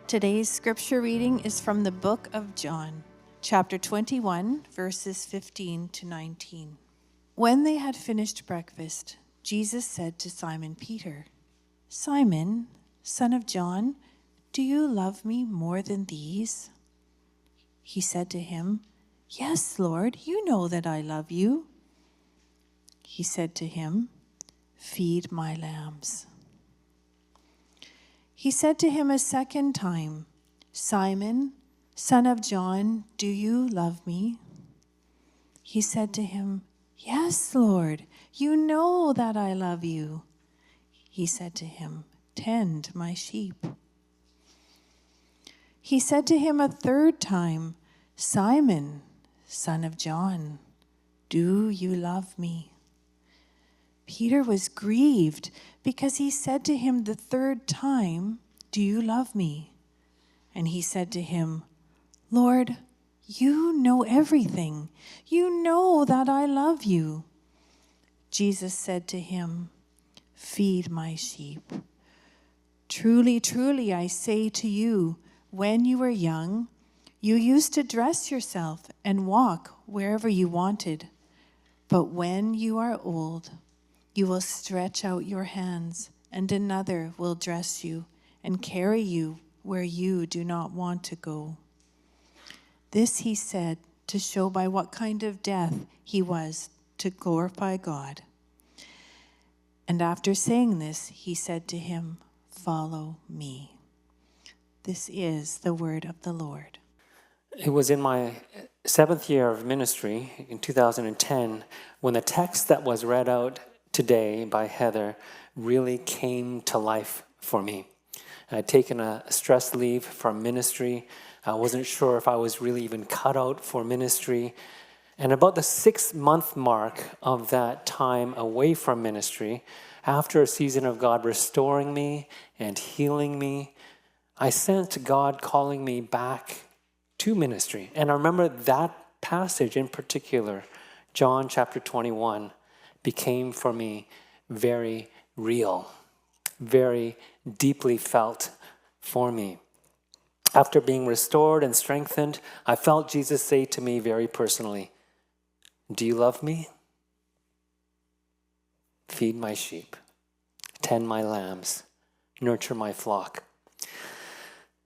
Today's scripture reading is from the book of John, chapter 21, verses 15 to 19. When they had finished breakfast, Jesus said to Simon Peter, "Simon, son of John, do you love me more than these?" He said to him, "Yes, Lord, you know that I love you." He said to him, "Feed my lambs." He said to him a second time, "Simon, son of John, do you love me?" He said to him, "Yes, Lord, you know that I love you." He said to him, "Tend my sheep." He said to him a third time, "Simon, son of John, do you love me?" Peter was grieved because he said to him the third time, "Do you love me?" And he said to him, "Lord, you know everything. You know that I love you." Jesus said to him, "Feed my sheep. Truly, truly, I say to you, when you were young, you used to dress yourself and walk wherever you wanted. But when you are old, you will stretch out your hands, and another will dress you and carry you where you do not want to go." This he said to show by what kind of death he was to glorify God. And after saying this, he said to him, "Follow me." This is the word of the Lord. It was in my 7th year of ministry in 2010 when the text that was read out today by Heather really came to life for me. I'd taken a stress leave from ministry. I wasn't sure if I was really even cut out for ministry. And about the 6-month mark of that time away from ministry, after a season of God restoring me and healing me, I sensed God calling me back to ministry. And I remember that passage in particular, John chapter 21, became for me very real, very deeply felt for me. After being restored and strengthened, I felt Jesus say to me very personally, "Do you love me? Feed my sheep, tend my lambs, nurture my flock."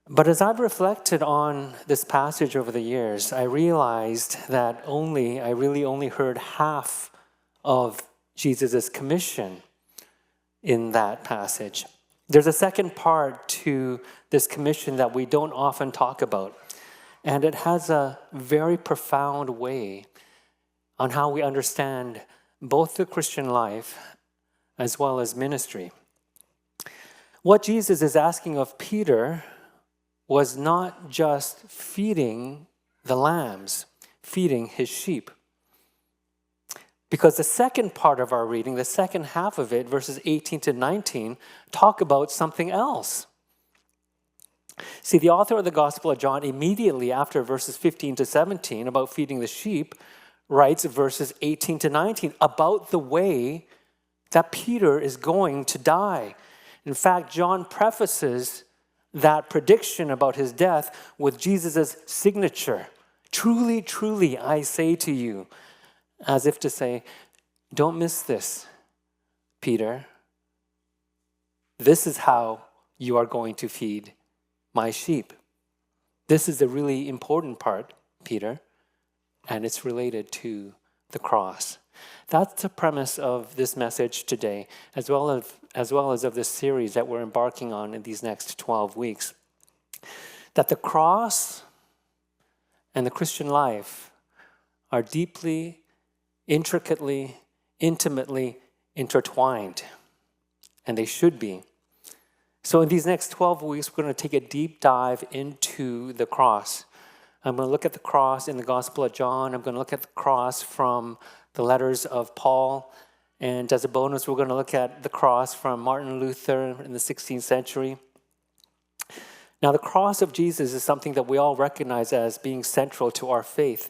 But as I've reflected on this passage over the years, I realized that I really only heard half of Jesus' commission in that passage. There's a second part to this commission that we don't often talk about, and it has a very profound way on how we understand both the Christian life as well as ministry. What Jesus is asking of Peter was not just feeding the lambs, feeding his sheep. Because the second part of our reading, the second half of it, verses 18 to 19, talk about something else. See, the author of the Gospel of John, immediately after verses 15 to 17 about feeding the sheep, writes verses 18 to 19 about the way that Peter is going to die. In fact, John prefaces that prediction about his death with Jesus' signature. "Truly, truly, I say to you," as if to say, don't miss this, Peter. This is how you are going to feed my sheep. This is the really important part, Peter, and it's related to the cross. That's the premise of this message today, as well as of this series that we're embarking on in these next 12 weeks. That the cross and the Christian life are deeply, intricately, intimately intertwined, and they should be. So in these next 12 weeks, we're going to take a deep dive into the cross. I'm going to look at the cross in the Gospel of John. I'm going to look at the cross from the letters of Paul. And as a bonus, we're going to look at the cross from Martin Luther in the 16th century. Now, the cross of Jesus is something that we all recognize as being central to our faith.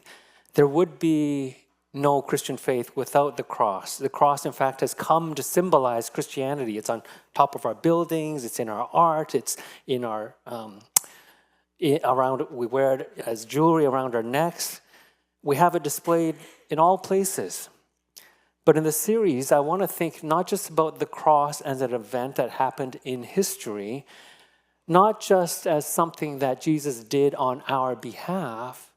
There would be no Christian faith without the cross. The cross, in fact, has come to symbolize Christianity. It's on top of our buildings, it's in our art, it's in our we wear it as jewelry around our necks. We have it displayed in all places. But in the series, I want to think not just about the cross as an event that happened in history, not just as something that Jesus did on our behalf,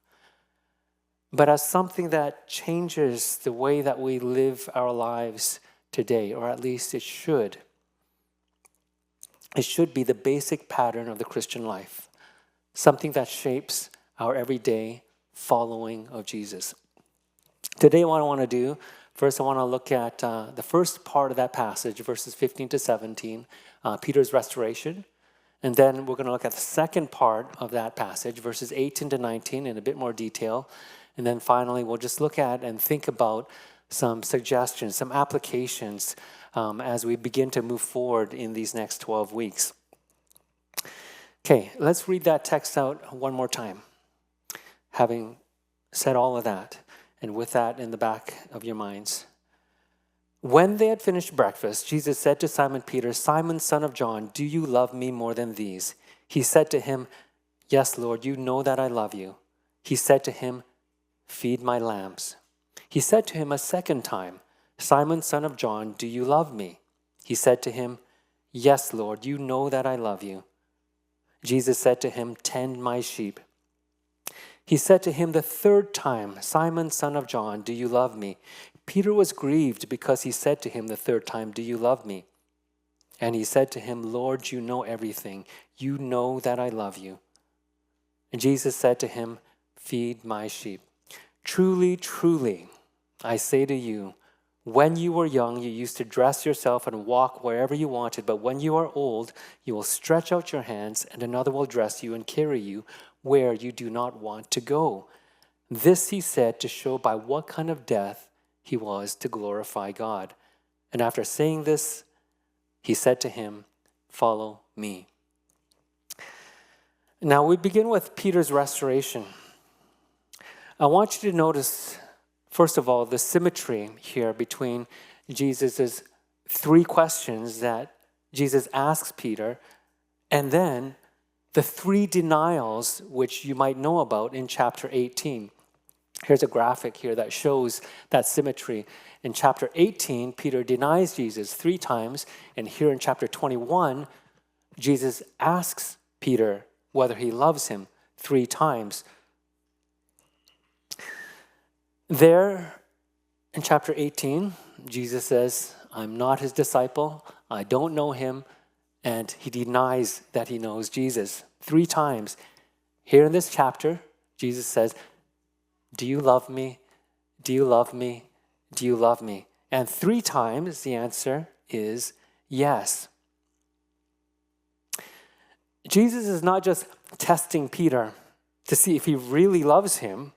but as something that changes the way that we live our lives today, or at least it should. It should be the basic pattern of the Christian life, something that shapes our everyday following of Jesus. Today, what I want to do, first I want to look at the first part of that passage, verses 15 to 17, Peter's restoration. And then we're going to look at the second part of that passage, verses 18 to 19, in a bit more detail. And then finally, we'll just look at and think about some suggestions, some applications as we begin to move forward in these next 12 weeks. Okay, let's read that text out one more time. Having said all of that, and with that in the back of your minds. When they had finished breakfast, Jesus said to Simon Peter, "Simon, son of John, do you love me more than these?" He said to him, "Yes, Lord, you know that I love you." He said to him, "Feed my lambs." He said to him a second time, "Simon, son of John, do you love me?" He said to him, "Yes, Lord, you know that I love you." Jesus said to him, "Tend my sheep." He said to him the third time, "Simon, son of John, do you love me?" Peter was grieved because he said to him the third time, "Do you love me?" And he said to him, "Lord, you know everything. You know that I love you." And Jesus said to him, "Feed my sheep. Truly, truly, I say to you, when you were young, you used to dress yourself and walk wherever you wanted. But when you are old, you will stretch out your hands, and another will dress you and carry you where you do not want to go." This he said to show by what kind of death he was to glorify God. And after saying this, he said to him, "Follow me." Now we begin with Peter's restoration. I want you to notice, first of all, the symmetry here between Jesus' three questions that Jesus asks Peter, and then the three denials which you might know about in chapter 18. Here's a graphic here that shows that symmetry. In chapter 18, Peter denies Jesus 3 times, and here in chapter 21, Jesus asks Peter whether he loves him 3 times. There, in chapter 18, Jesus says, "I'm not his disciple, I don't know him," and he denies that he knows Jesus 3 times. Here in this chapter, Jesus says, "Do you love me? Do you love me? Do you love me?" And 3 times the answer is yes. Jesus is not just testing Peter to see if he really loves him,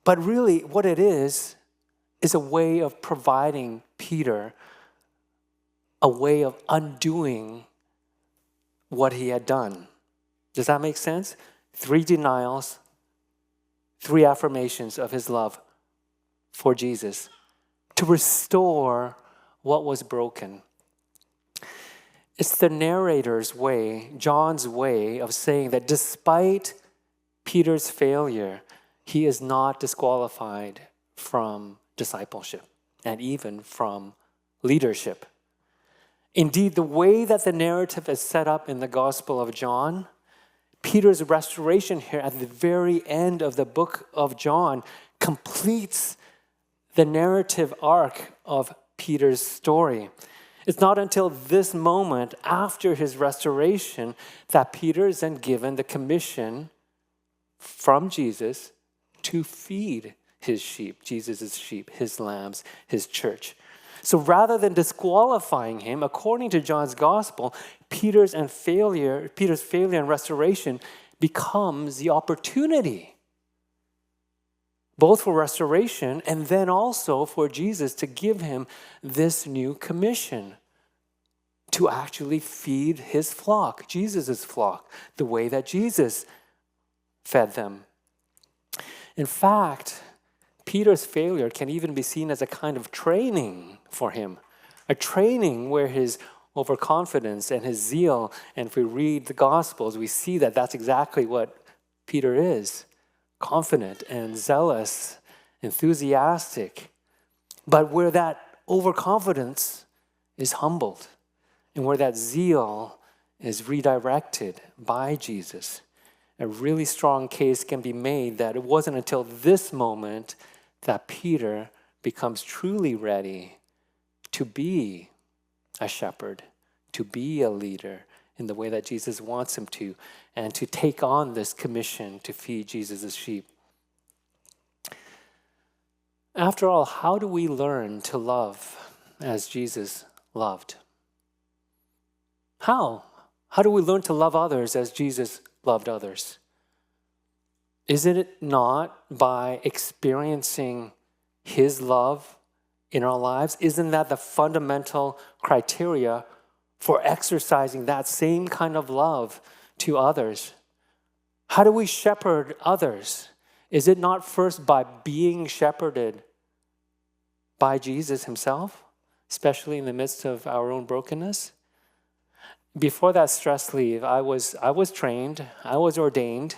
but really what it is a way of providing Peter a way of undoing what he had done. Does that make sense? 3 denials, 3 affirmations of his love for Jesus to restore what was broken. It's the narrator's way, John's way of saying that despite Peter's failure, he is not disqualified from discipleship and even from leadership. Indeed, the way that the narrative is set up in the Gospel of John, Peter's restoration here at the very end of the book of John completes the narrative arc of Peter's story. It's not until this moment after his restoration that Peter is then given the commission from Jesus to feed his sheep, Jesus' sheep, his lambs, his church. So rather than disqualifying him, according to John's gospel, Peter's failure and restoration becomes the opportunity, both for restoration and then also for Jesus to give him this new commission to actually feed his flock, Jesus' flock, the way that Jesus fed them. In fact, Peter's failure can even be seen as a kind of training for him, a training where his overconfidence and his zeal. And if we read the Gospels, we see that that's exactly what Peter is. Confident and zealous, enthusiastic. But where that overconfidence is humbled, and where that zeal is redirected by Jesus, a really strong case can be made that it wasn't until this moment that Peter becomes truly ready to be a shepherd, to be a leader in the way that Jesus wants him to, and to take on this commission to feed Jesus' sheep. After all, how do we learn to love as Jesus loved? How? How do we learn to love others as Jesus loved others? Is it not by experiencing his love in our lives? Isn't that the fundamental criteria for exercising that same kind of love to others? How do we shepherd others? Is it not first by being shepherded by Jesus himself, especially in the midst of our own brokenness? Before that stress leave, I was trained, I was ordained.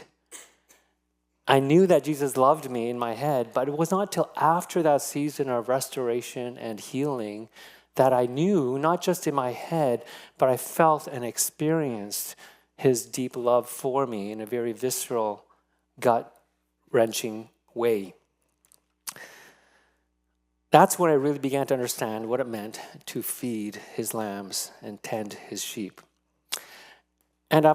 I knew that Jesus loved me in my head, but it was not till after that season of restoration and healing that I knew, not just in my head, but I felt and experienced his deep love for me in a very visceral, gut-wrenching way. That's when I really began to understand what it meant to feed his lambs and tend his sheep. And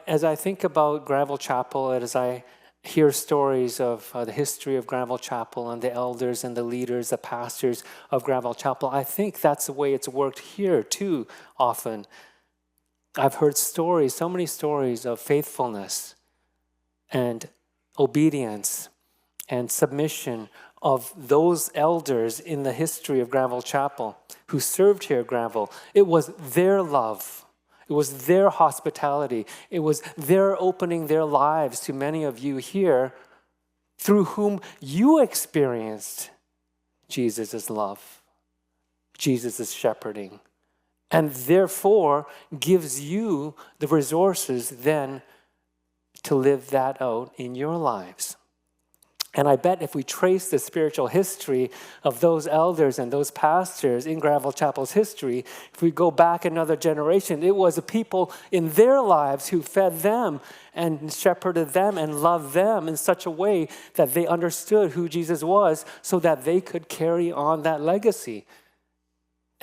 as I think about Granville Chapel, and as I hear stories of the history of Granville Chapel and the elders and the leaders, the pastors of Granville Chapel, I think that's the way it's worked here too often. I've heard stories, so many stories of faithfulness and obedience and submission of those elders in the history of Granville Chapel who served here at Granville. It was their love. It was their hospitality. It was their opening their lives to many of you here through whom you experienced Jesus' love, Jesus' shepherding, and therefore gives you the resources then to live that out in your lives. And I bet if we trace the spiritual history of those elders and those pastors in Granville Chapel's history, if we go back another generation, it was the people in their lives who fed them and shepherded them and loved them in such a way that they understood who Jesus was so that they could carry on that legacy.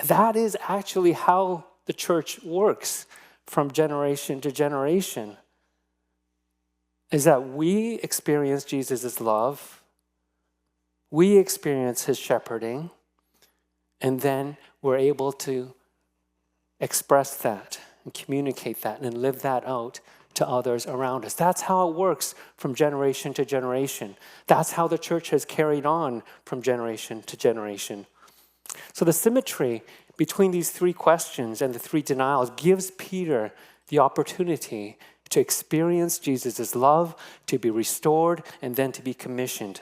That is actually how the church works from generation to generation. Is that we experience Jesus' love, we experience his shepherding, and then we're able to express that and communicate that and live that out to others around us. That's how it works from generation to generation. That's how the church has carried on from generation to generation. So the symmetry between these three questions and the three denials gives Peter the opportunity to experience Jesus' love, to be restored, and then to be commissioned.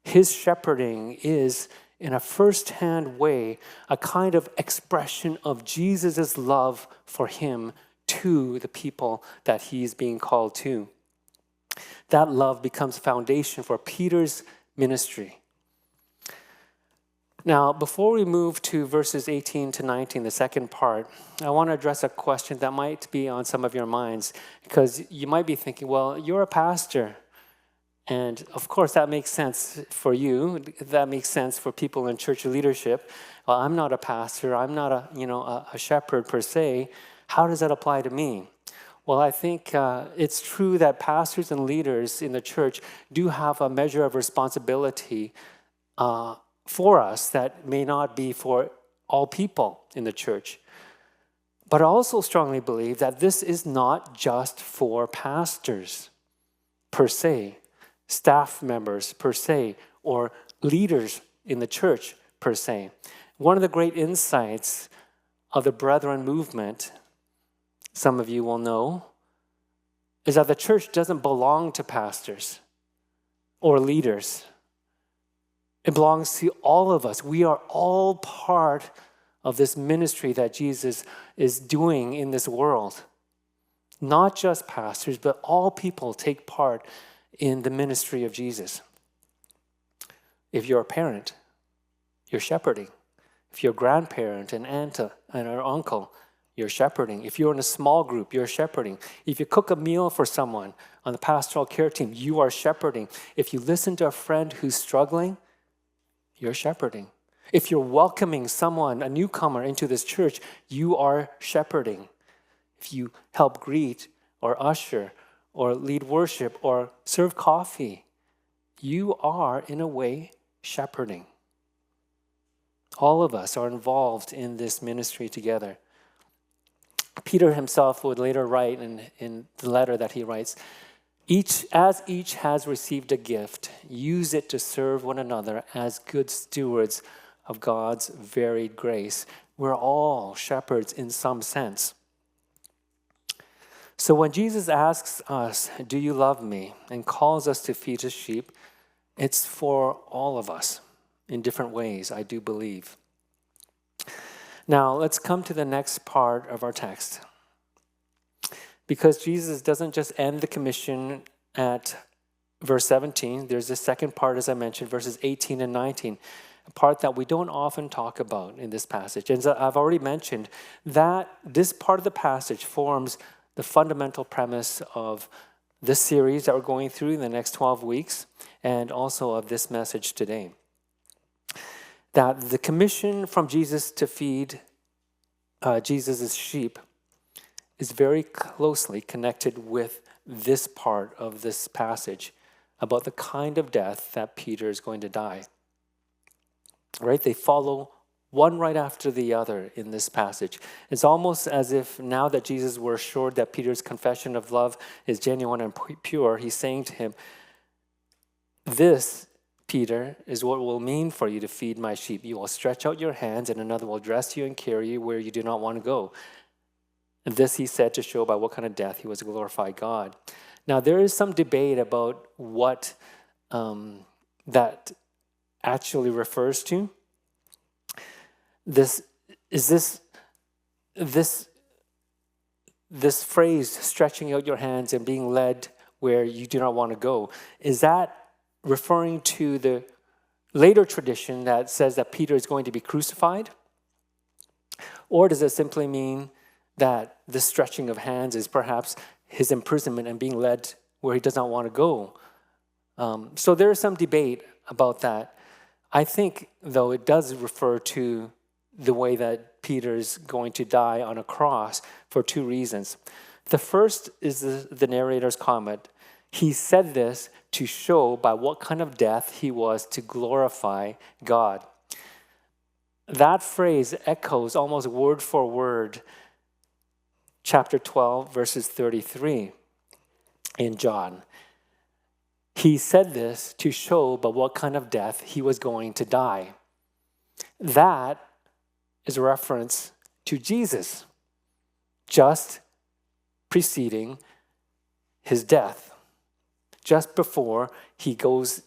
His shepherding is, in a first-hand way, a kind of expression of Jesus' love for him to the people that he's being called to. That love becomes foundation for Peter's ministry. Now, before we move to verses 18 to 19, the second part, I want to address a question that might be on some of your minds, because you might be thinking, well, you're a pastor. And of course, that makes sense for you. That makes sense for people in church leadership. Well, I'm not a pastor. I'm not a shepherd per se. How does that apply to me? Well, I think it's true that pastors and leaders in the church do have a measure of responsibility for us that may not be for all people in the church. But I also strongly believe that this is not just for pastors per se, staff members per se, or leaders in the church per se. One of the great insights of the Brethren movement, some of you will know, is that the church doesn't belong to pastors or leaders. It belongs to all of us. We are all part of this ministry that Jesus is doing in this world. Not just pastors, but all people take part in the ministry of Jesus. If you're a parent, you're shepherding. If you're a grandparent, an aunt, and an uncle, you're shepherding. If you're in a small group, you're shepherding. If you cook a meal for someone on the pastoral care team, you are shepherding. If you listen to a friend who's struggling, you're shepherding. If you're welcoming someone, a newcomer, into this church, you are shepherding. If you help greet or usher or lead worship or serve coffee, you are, in a way, shepherding. All of us are involved in this ministry together. Peter himself would later write in the letter that he writes, each has received a gift, use it to serve one another as good stewards of God's varied grace. We're all shepherds in some sense. So when Jesus asks us, do you love me, and calls us to feed his sheep, it's for all of us in different ways, I do believe. Now, let's come to the next part of our text. Because Jesus doesn't just end the commission at verse 17, there's a second part, as I mentioned, verses 18 and 19, a part that we don't often talk about in this passage. And so I've already mentioned that this part of the passage forms the fundamental premise of this series that we're going through in the next 12 weeks, and also of this message today. That the commission from Jesus to feed Jesus' sheep is very closely connected with this part of this passage about the kind of death that Peter is going to die. Right? They follow one right after the other in this passage. It's almost as if now that Jesus were assured that Peter's confession of love is genuine and pure, he's saying to him, this, Peter, is what it will mean for you to feed my sheep. You will stretch out your hands, and another will dress you and carry you where you do not want to go. And this he said to show by what kind of death he was to glorify God. Now, there is some debate about what that actually refers to. This phrase, stretching out your hands and being led where you do not want to go, is that referring to the later tradition that says that Peter is going to be crucified? Or does it simply mean that the stretching of hands is perhaps his imprisonment and being led where he does not want to go? So there is some debate about that. I think, though, it does refer to the way that Peter's going to die on a cross for two reasons. The first is the narrator's comment. He said this to show by what kind of death he was to glorify God. That phrase echoes almost word for word chapter 12, verses 33 in John. He said this to show by what kind of death he was going to die. That is a reference to Jesus just preceding his death. Just before he goes,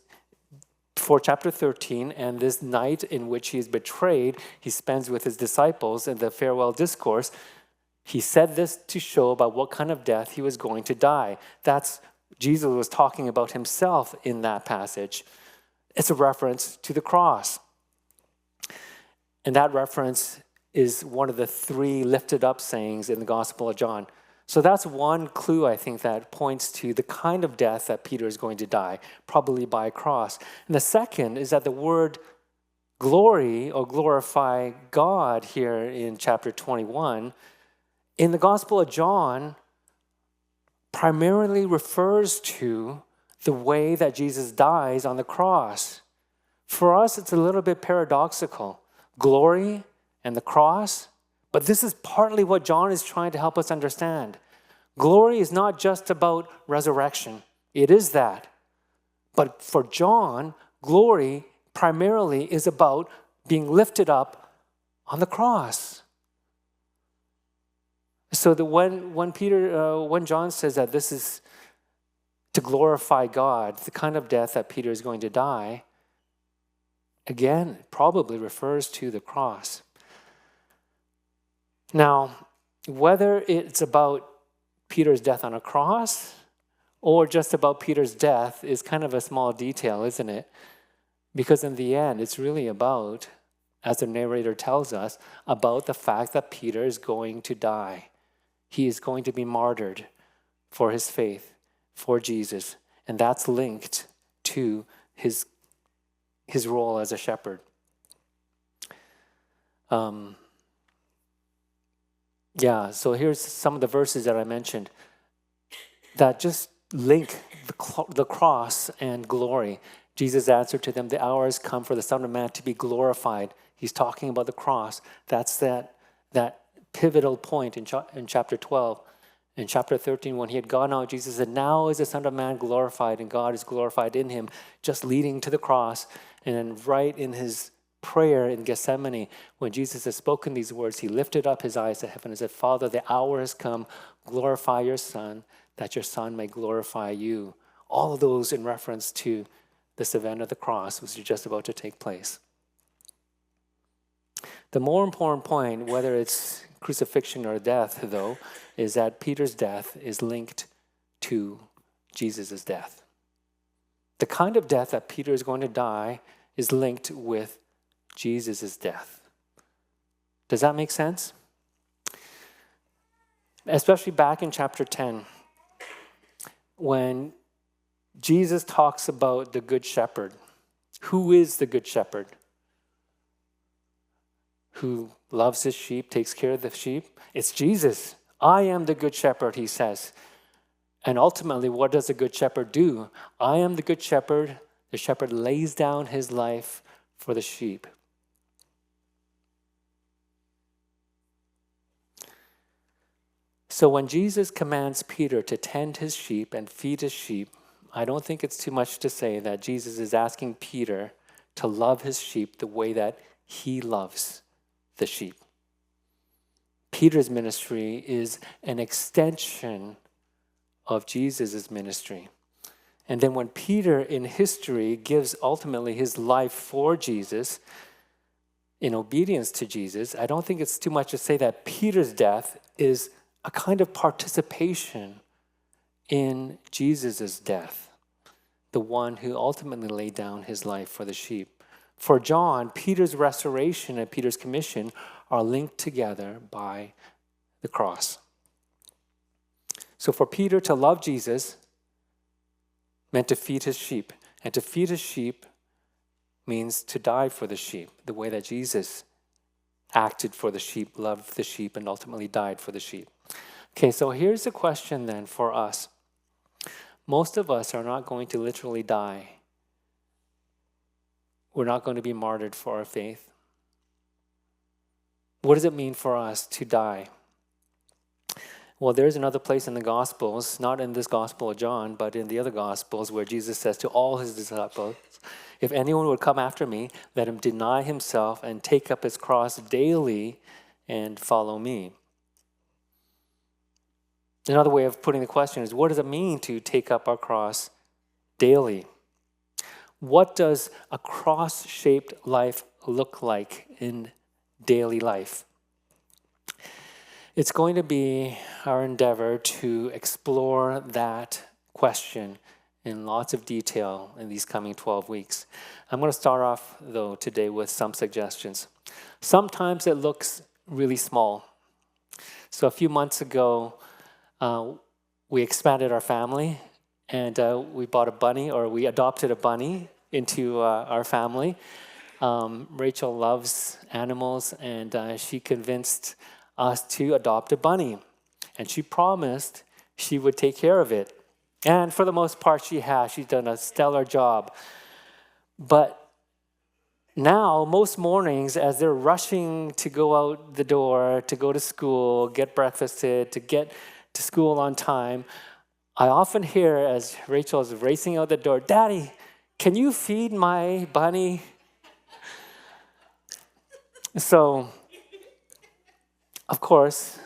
before chapter 13, and this night in which he is betrayed, he spends with his disciples in the farewell discourse. He said this to show about what kind of death he was going to die. That's Jesus was talking about himself in that passage. It's a reference to the cross. And that reference is one of the three lifted up sayings in the Gospel of John. So that's one clue, I think, that points to the kind of death that Peter is going to die, probably by a cross. And the second is that the word glory or glorify God here in chapter 21, in the Gospel of John, primarily refers to the way that Jesus dies on the cross. For us, it's a little bit paradoxical. Glory and the cross, but this is partly what John is trying to help us understand. Glory is not just about resurrection. It is that. But for John, glory primarily is about being lifted up on the cross. So that when John says that this is to glorify God, the kind of death that Peter is going to die, again, it probably refers to the cross. Now, whether it's about Peter's death on a cross or just about Peter's death is kind of a small detail, isn't it? Because in the end, it's really about, as the narrator tells us, about the fact that Peter is going to die. He is going to be martyred for his faith, for Jesus. And that's linked to his role as a shepherd. So here's some of the verses that I mentioned that just link the cross and glory. Jesus answered to them, "The hour has come for the Son of Man to be glorified." He's talking about the cross. That's that pivotal point in chapter 12. In chapter 13, when he had gone out, Jesus said, "Now is the Son of Man glorified, and God is glorified in him," just leading to the cross. And then right in his prayer in Gethsemane, when Jesus had spoken these words, he lifted up his eyes to heaven and said, "Father, the hour has come. Glorify your Son, that your Son may glorify you." All of those in reference to this event of the cross, which is just about to take place. The more important point, whether it's crucifixion or death, though, is that Peter's death is linked to Jesus' death. The kind of death that Peter is going to die is linked with Jesus' death. Does that make sense? Especially back in chapter 10, when Jesus talks about the Good Shepherd. Who is the Good Shepherd? Who loves his sheep, takes care of the sheep? It's Jesus. "I am the Good Shepherd," he says. And ultimately, what does the Good Shepherd do? "I am the Good Shepherd. The shepherd lays down his life for the sheep." So when Jesus commands Peter to tend his sheep and feed his sheep, I don't think it's too much to say that Jesus is asking Peter to love his sheep the way that he loves the sheep. Peter's ministry is an extension of Jesus' ministry. And then when Peter in history gives ultimately his life for Jesus, in obedience to Jesus, I don't think it's too much to say that Peter's death is a kind of participation in Jesus' death, the one who ultimately laid down his life for the sheep. For John, Peter's restoration and Peter's commission are linked together by the cross. So for Peter to love Jesus meant to feed his sheep. And to feed his sheep means to die for the sheep, the way that Jesus acted for the sheep, loved the sheep, and ultimately died for the sheep. Okay, so here's the question then for us. Most of us are not going to literally die. We're not going to be martyred for our faith. What does it mean for us to die? Well, there's another place in the Gospels, not in this Gospel of John, but in the other Gospels, where Jesus says to all his disciples, "If anyone would come after me, let him deny himself and take up his cross daily and follow me." Another way of putting the question is, what does it mean to take up our cross daily? What does a cross-shaped life look like in daily life? It's going to be our endeavor to explore that question in lots of detail in these coming 12 weeks. I'm going to start off, though, today with some suggestions. Sometimes it looks really small. So a few months ago, we expanded our family, and we bought a bunny, or we adopted a bunny into our family. Rachel loves animals, and she convinced us to adopt a bunny. And she promised she would take care of it. And for the most part, she has. She's done a stellar job. But now, most mornings, as they're rushing to go out the door, to go to school, get breakfasted, to get to school on time, I often hear as Rachel is racing out the door, "Daddy, can you feed my bunny?" So, of course,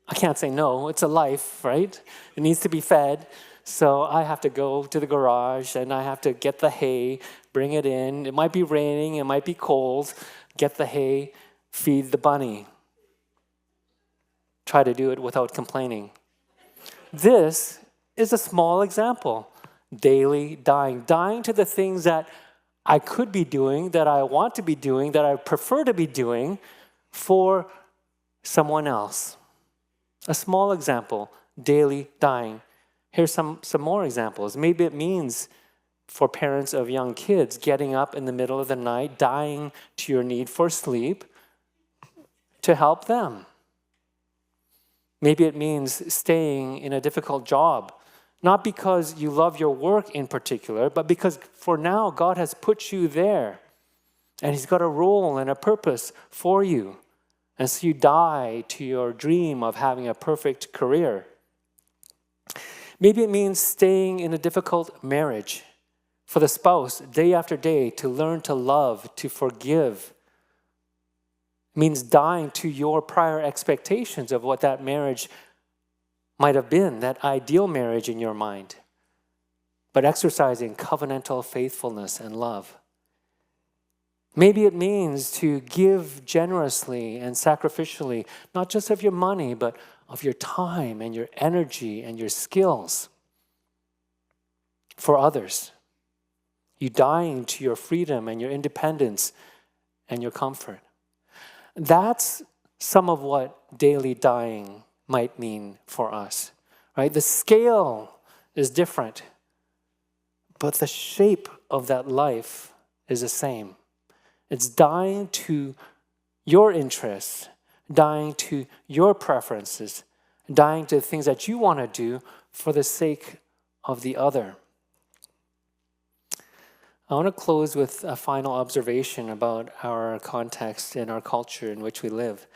I can't say no. It's a life, right? It needs to be fed. So I have to go to the garage and I have to get the hay, bring it in. It might be raining, it might be cold. Get the hay, feed the bunny. try to do it without complaining. This is a small example. Daily dying. Dying to the things that I could be doing, that I want to be doing, that I prefer to be doing for someone else. A small example, daily dying. Here's some more examples. Maybe it means for parents of young kids getting up in the middle of the night, dying to your need for sleep to help them. Maybe it means staying in a difficult job, not because you love your work in particular, but because for now God has put you there and He's got a role and a purpose for you. And so you die to your dream of having a perfect career. Maybe it means staying in a difficult marriage for the spouse day after day to learn to love, to forgive. It means dying to your prior expectations of what that marriage might have been, that ideal marriage in your mind, but exercising covenantal faithfulness and love. Maybe it means to give generously and sacrificially, not just of your money, but of your time and your energy and your skills for others. You dying to your freedom and your independence and your comfort. That's some of what daily dying might mean for us, right? The scale is different, but the shape of that life is the same. It's dying to your interests, dying to your preferences, dying to the things that you want to do for the sake of the other. I want to close with a final observation about our context and our culture in which we live.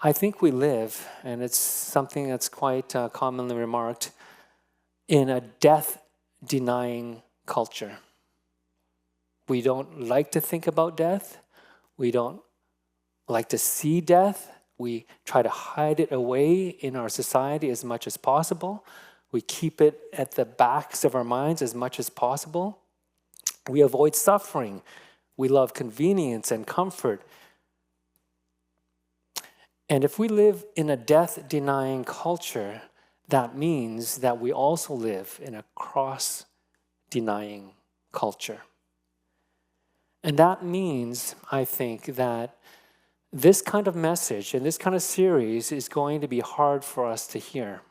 I think we live, and it's something that's quite commonly remarked, in a death-denying culture. We don't like to think about death. We don't like to see death. We try to hide it away in our society as much as possible. We keep it at the backs of our minds as much as possible. We avoid suffering. We love convenience and comfort. And if we live in a death-denying culture, that means that we also live in a cross-denying culture. And that means, I think, that this kind of message and this kind of series is going to be hard for us to hear.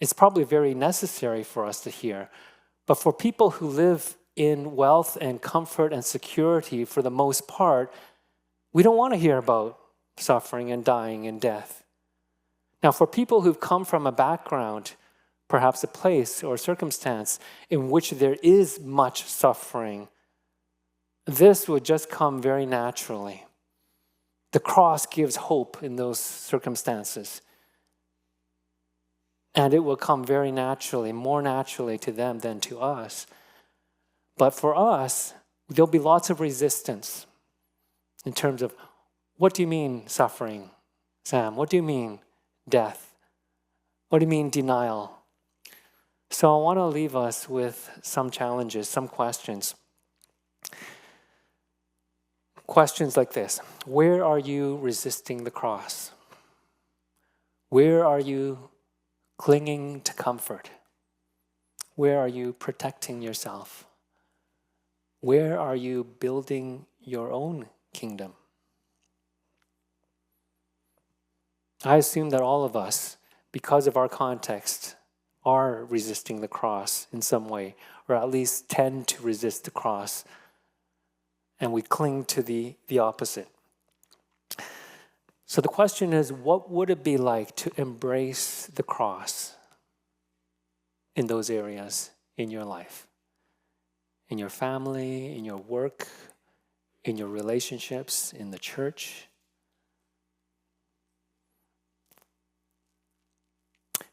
It's probably very necessary for us to hear. But for people who live in wealth and comfort and security, for the most part, we don't want to hear about suffering and dying and death. Now, for people who've come from a background, perhaps a place or circumstance in which there is much suffering, this would just come very naturally. The cross gives hope in those circumstances. And it will come very naturally, more naturally to them than to us. But for us, there'll be lots of resistance in terms of, what do you mean suffering, Sam? What do you mean death? What do you mean denial? So I want to leave us with some challenges, some questions. Questions like this: where are you resisting the cross? Where are you clinging to comfort? Where are you protecting yourself? Where are you building your own kingdom? I assume that all of us, because of our context, are resisting the cross in some way, or at least tend to resist the cross, and we cling to the opposite. So the question is, what would it be like to embrace the cross in those areas in your life? In your family, in your work, in your relationships, in the church?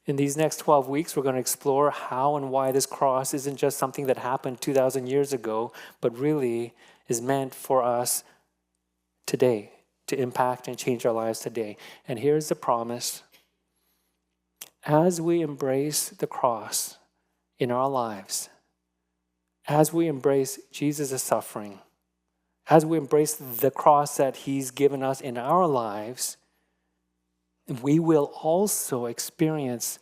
In these next 12 weeks, we're going to explore how and why this cross isn't just something that happened 2,000 years ago, but really is meant for us today, to impact and change our lives today. And here's the promise. As we embrace the cross in our lives, as we embrace Jesus' suffering, as we embrace the cross that He's given us in our lives, we will also experience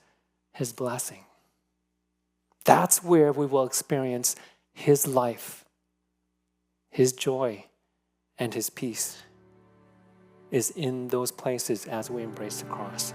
his blessing. That's where we will experience his life, his joy, and his peace is in those places as we embrace the cross.